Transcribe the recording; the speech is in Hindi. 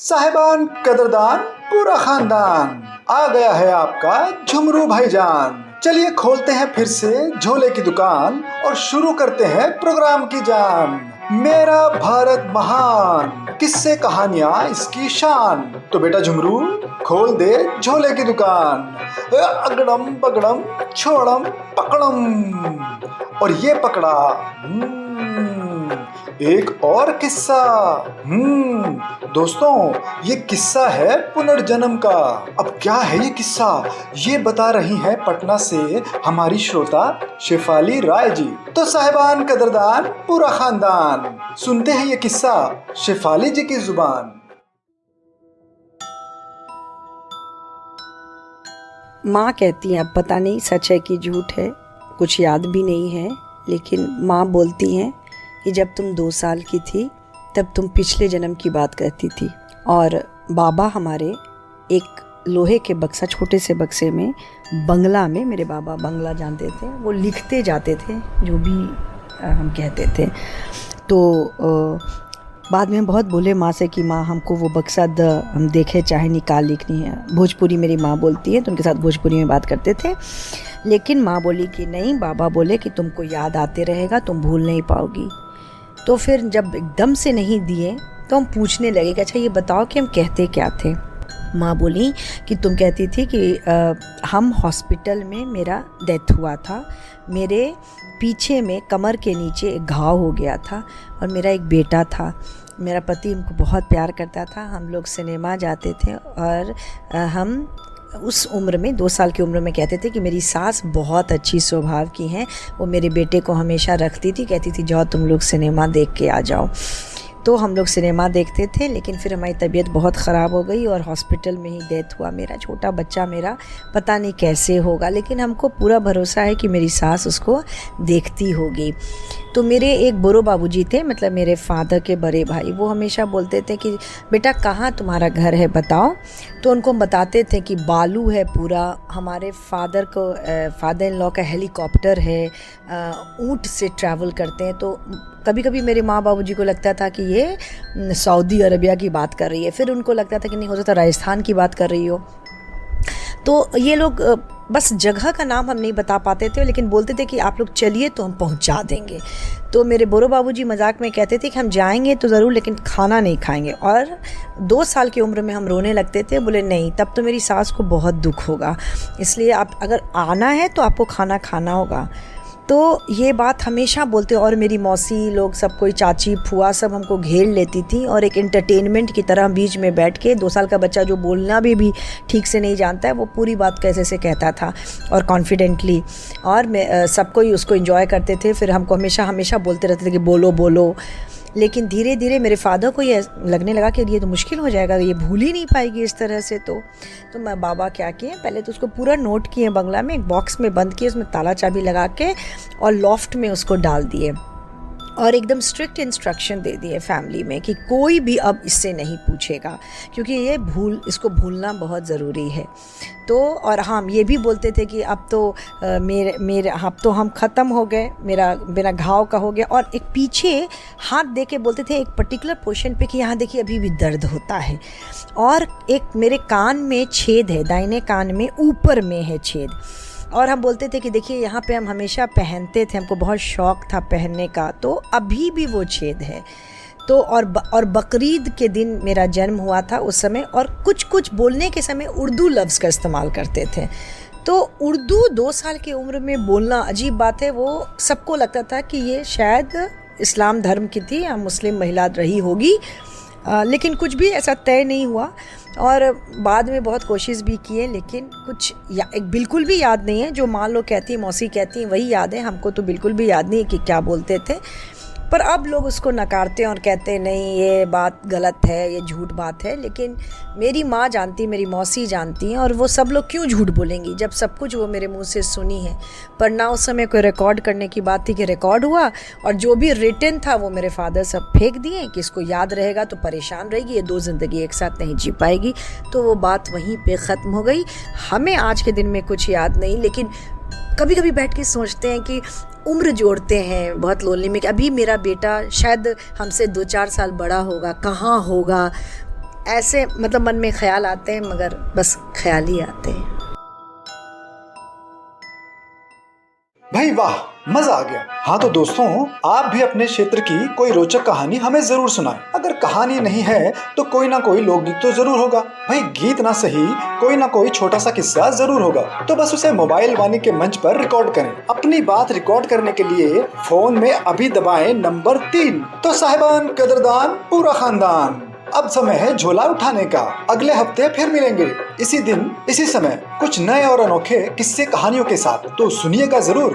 साहिबान कदरदान पूरा खानदान आ गया है आपका झुमरू भाईजान। चलिए खोलते हैं फिर से झोले की दुकान और शुरू करते हैं प्रोग्राम की जान। मेरा भारत महान, किस्से कहानियां इसकी शान। तो बेटा झुमरू खोल दे झोले की दुकान। अगड़म बगड़म छोड़म पकड़म और ये पकड़ा एक और किस्सा। दोस्तों ये किस्सा है पुनर्जन्म का। अब क्या है ये किस्सा, ये बता रही हैं पटना से हमारी श्रोता शेफाली राय जी। तो साहिबान कदरदान पूरा खानदान सुनते हैं ये किस्सा शेफाली जी की जुबान। माँ कहती है, अब पता नहीं सच है कि झूठ है, कुछ याद भी नहीं है, लेकिन माँ बोलती हैं कि जब तुम 2 साल की थी तब तुम पिछले जन्म की बात कहती थी। और बाबा हमारे एक लोहे के बक्सा, छोटे से बक्से में बंगला में, मेरे बाबा बंगला जानते थे, वो लिखते जाते थे जो भी हम कहते थे। तो बाद में हम बहुत बोले माँ से कि माँ हमको वो बक्सा हम देखे चाहे निकाल लिखनी है। भोजपुरी मेरी माँ बोलती है तो उनके साथ भोजपुरी में बात करते थे, लेकिन माँ बोली कि नहीं, बाबा बोले कि तुमको याद आते रहेगा, तुम भूल नहीं पाओगी। तो फिर जब एकदम से नहीं दिए तो हम पूछने लगे कि अच्छा ये बताओ कि हम कहते क्या थे। माँ बोली कि तुम कहती थी कि हम हॉस्पिटल में, मेरा डेथ हुआ था, मेरे पीछे में कमर के नीचे एक घाव हो गया था और मेरा एक बेटा था। मेरा पति हमको बहुत प्यार करता था, हम लोग सिनेमा जाते थे और हम उस उम्र में 2 साल की उम्र में कहते थे कि मेरी सास बहुत अच्छी स्वभाव की हैं, वो मेरे बेटे को हमेशा रखती थी, कहती थी जाओ तुम लोग सिनेमा देख के आ जाओ। तो हम लोग सिनेमा देखते थे, लेकिन फिर हमारी तबीयत बहुत ख़राब हो गई और हॉस्पिटल में ही डेथ हुआ। मेरा छोटा बच्चा मेरा पता नहीं कैसे होगा, लेकिन हमको पूरा भरोसा है कि मेरी सास उसको देखती होगी। तो मेरे एक बुरो बाबूजी थे, मतलब मेरे फादर के बड़े भाई, वो हमेशा बोलते थे कि बेटा कहाँ तुम्हारा घर है बताओ। तो उनको हम बताते थे कि बालू है पूरा, हमारे फादर इन लॉ का हेलीकॉप्टर है, ऊँट से ट्रैवल करते हैं। तो कभी कभी मेरे माँ बाबूजी को लगता था कि ये सऊदी अरबिया की बात कर रही है, फिर उनको लगता था कि नहीं, हो सकता राजस्थान की बात कर रही हो। तो ये लोग बस जगह का नाम हम नहीं बता पाते थे, लेकिन बोलते थे कि आप लोग चलिए तो हम पहुंचा देंगे। तो मेरे बुरो बाबूजी मजाक में कहते थे कि हम जाएंगे तो ज़रूर, लेकिन खाना नहीं खाएंगे। और 2 साल की उम्र में हम रोने लगते थे, बोले नहीं तब तो मेरी सास को बहुत दुख होगा, इसलिए आप अगर आना है तो आपको खाना खाना होगा। तो ये बात हमेशा बोलते। और मेरी मौसी लोग सब, कोई चाची फुआ सब हमको घेर लेती थी और एक एंटरटेनमेंट की तरह बीच में बैठ के, 2 साल का बच्चा जो बोलना भी ठीक से नहीं जानता है, वो पूरी बात कैसे से कहता था और कॉन्फिडेंटली, और सब कोई उसको एंजॉय करते थे। फिर हमको हमेशा बोलते रहते थे कि बोलो बोलो। लेकिन धीरे धीरे मेरे फादर को ये लगने लगा कि ये तो मुश्किल हो जाएगा, ये भूल ही नहीं पाएगी इस तरह से। तो मैं बाबा क्या किए, पहले तो उसको पूरा नोट किए, बंगला में एक बॉक्स में बंद किए, उसमें ताला चाबी लगा के और लॉफ्ट में उसको डाल दिए और एकदम स्ट्रिक्ट इंस्ट्रक्शन दे दिए फैमिली में कि कोई भी अब इससे नहीं पूछेगा, क्योंकि ये इसको भूलना बहुत ज़रूरी है। तो और हम ये भी बोलते थे कि अब तो अब तो हम ख़त्म हो गए, मेरा घाव का हो गया। और एक पीछे हाथ दे के बोलते थे एक पर्टिकुलर पोजीशन पे कि यहाँ देखिए अभी भी दर्द होता है। और एक मेरे कान में छेद है, दाहिने कान में ऊपर में है छेद, और हम बोलते थे कि देखिए यहाँ पे हम हमेशा पहनते थे, हमको बहुत शौक़ था पहनने का, तो अभी भी वो छेद है। तो और बकरीद के दिन मेरा जन्म हुआ था उस समय, और कुछ बोलने के समय उर्दू लफ्ज़ का इस्तेमाल करते थे। तो उर्दू 2 साल की उम्र में बोलना अजीब बात है, वो सबको लगता था कि ये शायद इस्लाम धर्म की थी या मुस्लिम महिला रही होगी, लेकिन कुछ भी ऐसा तय नहीं हुआ। और बाद में बहुत कोशिश भी किए, लेकिन एक बिल्कुल भी याद नहीं है। जो माँ लोग कहती हैं, मौसी कहती हैं, वही याद है, हमको तो बिल्कुल भी याद नहीं है कि क्या बोलते थे। पर अब लोग उसको नकारते हैं और कहते हैं नहीं ये बात गलत है, ये झूठ बात है। लेकिन मेरी माँ जानती, मेरी मौसी जानती हैं, और वो सब लोग क्यों झूठ बोलेंगी जब सब कुछ वो मेरे मुंह से सुनी है। पर ना उस समय कोई रिकॉर्ड करने की बात थी कि रिकॉर्ड हुआ, और जो भी रिटन था वो मेरे फादर सब फेंक दिए कि इसको याद रहेगा तो परेशान रहेगी, ये 2 ज़िंदगी एक साथ नहीं जी पाएगी। तो वो बात वहीं पे ख़त्म हो गई। हमें आज के दिन में कुछ याद नहीं, लेकिन कभी कभी बैठ के सोचते हैं कि उम्र जोड़ते हैं बहुत लोनली में कि अभी मेरा बेटा शायद हमसे 2-4 साल बड़ा होगा, कहाँ होगा, ऐसे मतलब मन में ख्याल आते हैं, मगर बस ख्याल ही आते हैं। भाई वाह, मजा आ गया। हाँ तो दोस्तों, आप भी अपने क्षेत्र की कोई रोचक कहानी हमें जरूर सुनाएं। अगर कहानी नहीं है तो कोई ना कोई लोकगीत तो जरूर होगा। भाई गीत ना सही, कोई ना कोई छोटा सा किस्सा जरूर होगा। तो बस उसे मोबाइल वाणी के मंच पर रिकॉर्ड करें। अपनी बात रिकॉर्ड करने के लिए फोन में अभी दबाएं नंबर 3। तो साहिबान, कदरदान, पूरा खानदान, अब समय है झोला उठाने का। अगले हफ्ते फिर मिलेंगे इसी दिन इसी समय कुछ नए और अनोखे किस्से कहानियों के साथ। तो सुनिएगा जरूर।